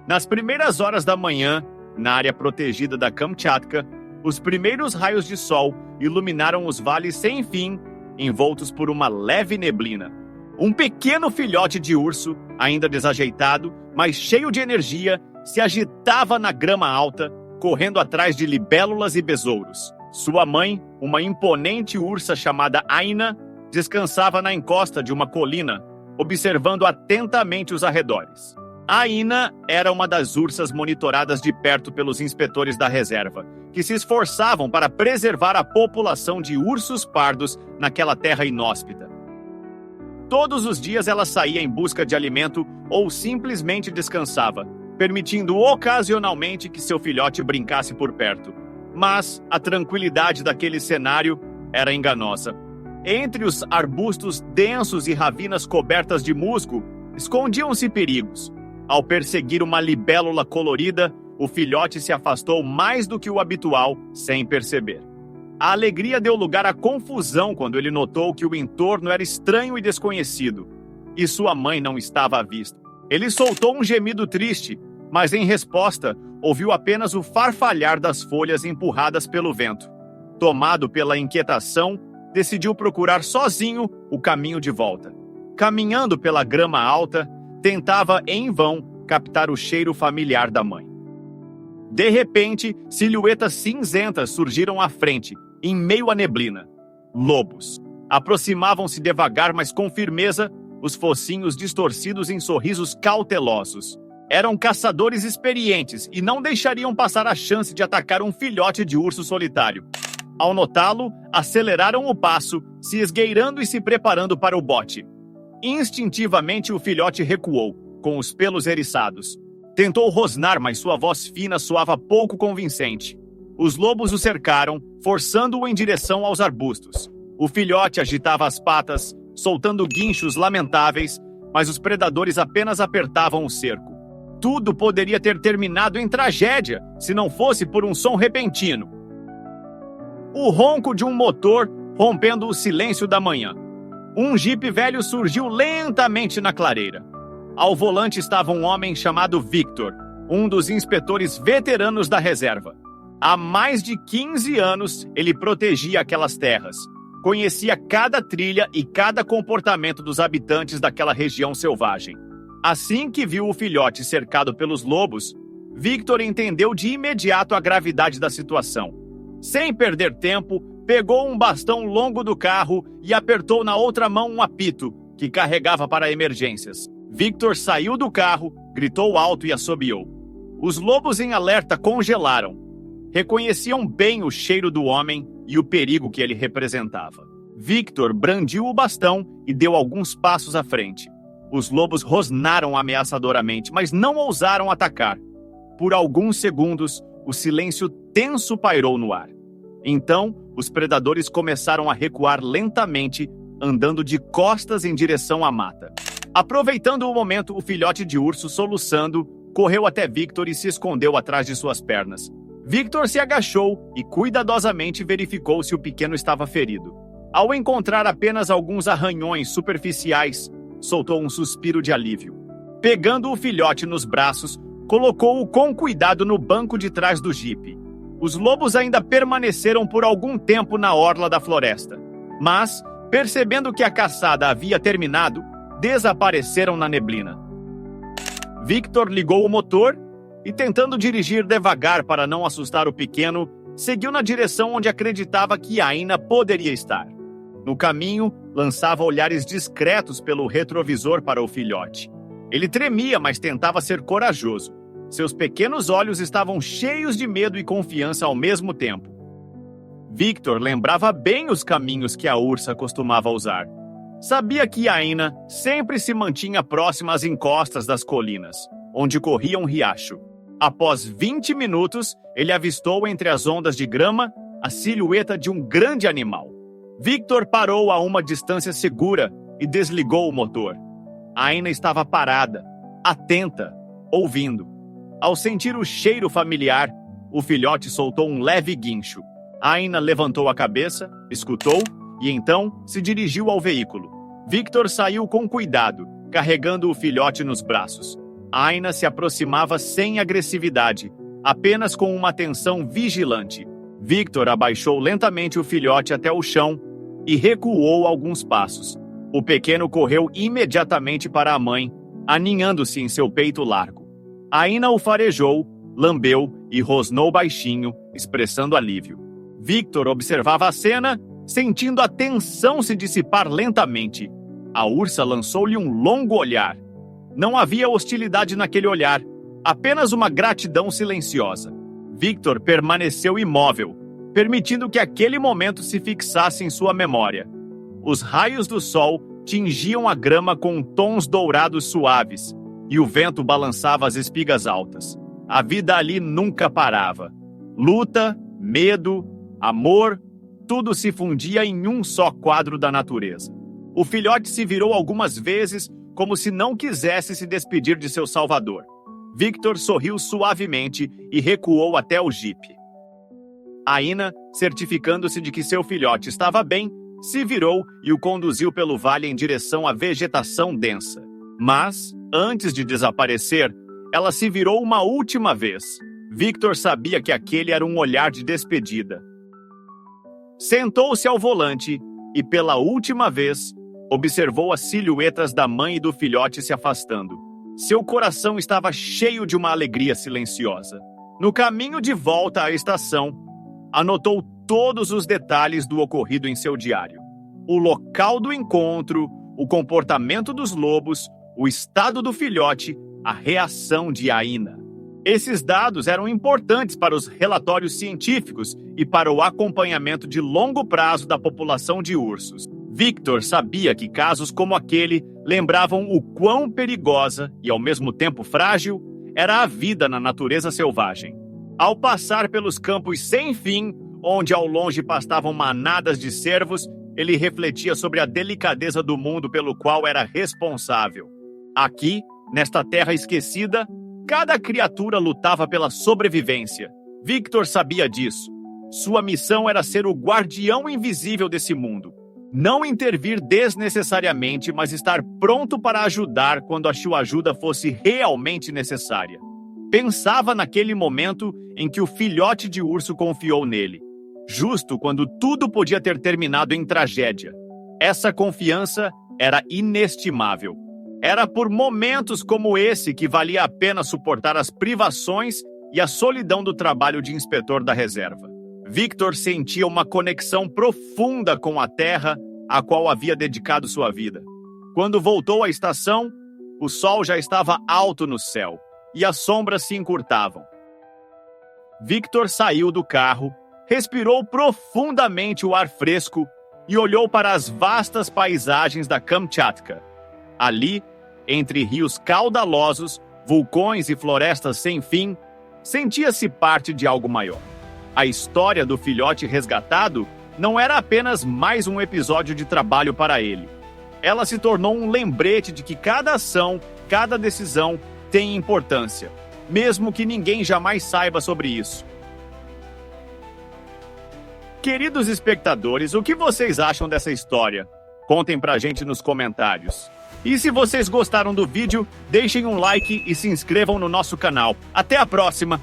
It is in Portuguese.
Nas primeiras horas da manhã, na área protegida da Kamchatka, os primeiros raios de sol iluminaram os vales sem fim, envoltos por uma leve neblina. Um pequeno filhote de urso, ainda desajeitado, mas cheio de energia, se agitava na grama alta, correndo atrás de libélulas e besouros. Sua mãe, uma imponente ursa chamada Aina, descansava na encosta de uma colina, observando atentamente os arredores. Aina era uma das ursas monitoradas de perto pelos inspetores da reserva, que se esforçavam para preservar a população de ursos pardos naquela terra inóspita. Todos os dias ela saía em busca de alimento ou simplesmente descansava, permitindo ocasionalmente que seu filhote brincasse por perto. Mas a tranquilidade daquele cenário era enganosa. Entre os arbustos densos e ravinas cobertas de musgo, escondiam-se perigos. Ao perseguir uma libélula colorida, o filhote se afastou mais do que o habitual, sem perceber. A alegria deu lugar à confusão quando ele notou que o entorno era estranho e desconhecido, e sua mãe não estava à vista. Ele soltou um gemido triste, mas em resposta, ouviu apenas o farfalhar das folhas empurradas pelo vento. Tomado pela inquietação, decidiu procurar sozinho o caminho de volta. Caminhando pela grama alta, tentava em vão captar o cheiro familiar da mãe. De repente, silhuetas cinzentas surgiram à frente, em meio à neblina. Lobos. Aproximavam-se devagar, mas com firmeza, os focinhos distorcidos em sorrisos cautelosos. Eram caçadores experientes e não deixariam passar a chance de atacar um filhote de urso solitário. Ao notá-lo, aceleraram o passo, se esgueirando e se preparando para o bote. Instintivamente, o filhote recuou, com os pelos eriçados. Tentou rosnar, mas sua voz fina soava pouco convincente. Os lobos o cercaram, forçando-o em direção aos arbustos. O filhote agitava as patas, soltando guinchos lamentáveis, mas os predadores apenas apertavam o cerco. Tudo poderia ter terminado em tragédia, se não fosse por um som repentino. O ronco de um motor rompendo o silêncio da manhã. Um jipe velho surgiu lentamente na clareira. Ao volante estava um homem chamado Victor, um dos inspetores veteranos da reserva. Há mais de 15 anos, ele protegia aquelas terras. Conhecia cada trilha e cada comportamento dos habitantes daquela região selvagem. Assim que viu o filhote cercado pelos lobos, Victor entendeu de imediato a gravidade da situação. Sem perder tempo, pegou um bastão longo do carro e apertou na outra mão um apito, que carregava para emergências. Victor saiu do carro, gritou alto e assobiou. Os lobos em alerta congelaram. Reconheciam bem o cheiro do homem e o perigo que ele representava. Victor brandiu o bastão e deu alguns passos à frente. Os lobos rosnaram ameaçadoramente, mas não ousaram atacar. Por alguns segundos, o silêncio tenso pairou no ar. Então, os predadores começaram a recuar lentamente, andando de costas em direção à mata. Aproveitando o momento, o filhote de urso, soluçando, correu até Victor e se escondeu atrás de suas pernas. Victor se agachou e cuidadosamente verificou se o pequeno estava ferido. Ao encontrar apenas alguns arranhões superficiais, soltou um suspiro de alívio. Pegando o filhote nos braços, colocou-o com cuidado no banco de trás do jipe. Os lobos ainda permaneceram por algum tempo na orla da floresta. Mas, percebendo que a caçada havia terminado, desapareceram na neblina. Victor ligou o motor e, tentando dirigir devagar para não assustar o pequeno, seguiu na direção onde acreditava que Aina poderia estar. No caminho, lançava olhares discretos pelo retrovisor para o filhote. Ele tremia, mas tentava ser corajoso. Seus pequenos olhos estavam cheios de medo e confiança ao mesmo tempo. Victor lembrava bem os caminhos que a ursa costumava usar. Sabia que Aina sempre se mantinha próxima às encostas das colinas, onde corria um riacho. Após 20 minutos, ele avistou entre as ondas de grama a silhueta de um grande animal. Victor parou a uma distância segura e desligou o motor. Aina estava parada, atenta, ouvindo. Ao sentir o cheiro familiar, o filhote soltou um leve guincho. Aina levantou a cabeça, escutou e então se dirigiu ao veículo. Victor saiu com cuidado, carregando o filhote nos braços. Aina se aproximava sem agressividade, apenas com uma atenção vigilante. Victor abaixou lentamente o filhote até o chão e recuou alguns passos. O pequeno correu imediatamente para a mãe, aninhando-se em seu peito largo. Aina o farejou, lambeu e rosnou baixinho, expressando alívio. Victor observava a cena, sentindo a tensão se dissipar lentamente. A ursa lançou-lhe um longo olhar. Não havia hostilidade naquele olhar, apenas uma gratidão silenciosa. Victor permaneceu imóvel, permitindo que aquele momento se fixasse em sua memória. Os raios do sol tingiam a grama com tons dourados suaves, e o vento balançava as espigas altas. A vida ali nunca parava. Luta, medo, amor, tudo se fundia em um só quadro da natureza. O filhote se virou algumas vezes, como se não quisesse se despedir de seu salvador. Victor sorriu suavemente e recuou até o jipe. Aina, certificando-se de que seu filhote estava bem, se virou e o conduziu pelo vale em direção à vegetação densa. Mas, antes de desaparecer, ela se virou uma última vez. Victor sabia que aquele era um olhar de despedida. Sentou-se ao volante e, pela última vez, observou as silhuetas da mãe e do filhote se afastando. Seu coração estava cheio de uma alegria silenciosa. No caminho de volta à estação, anotou todos os detalhes do ocorrido em seu diário. O local do encontro, o comportamento dos lobos, o estado do filhote, a reação de Aina. Esses dados eram importantes para os relatórios científicos e para o acompanhamento de longo prazo da população de ursos. Victor sabia que casos como aquele lembravam o quão perigosa e, ao mesmo tempo, frágil era a vida na natureza selvagem. Ao passar pelos campos sem fim, onde ao longe pastavam manadas de cervos, ele refletia sobre a delicadeza do mundo pelo qual era responsável. Aqui, nesta terra esquecida, cada criatura lutava pela sobrevivência. Victor sabia disso. Sua missão era ser o guardião invisível desse mundo. Não intervir desnecessariamente, mas estar pronto para ajudar quando a sua ajuda fosse realmente necessária. Pensava naquele momento em que o filhote de urso confiou nele, justo quando tudo podia ter terminado em tragédia. Essa confiança era inestimável. Era por momentos como esse que valia a pena suportar as privações e a solidão do trabalho de inspetor da reserva. Victor sentia uma conexão profunda com a terra a qual havia dedicado sua vida. Quando voltou à estação, o sol já estava alto no céu e as sombras se encurtavam. Victor saiu do carro, respirou profundamente o ar fresco e olhou para as vastas paisagens da Kamchatka. Ali, entre rios caudalosos, vulcões e florestas sem fim, sentia-se parte de algo maior. A história do filhote resgatado não era apenas mais um episódio de trabalho para ele. Ela se tornou um lembrete de que cada ação, cada decisão tem importância, mesmo que ninguém jamais saiba sobre isso. Queridos espectadores, o que vocês acham dessa história? Contem pra gente nos comentários. E se vocês gostaram do vídeo, deixem um like e se inscrevam no nosso canal. Até a próxima!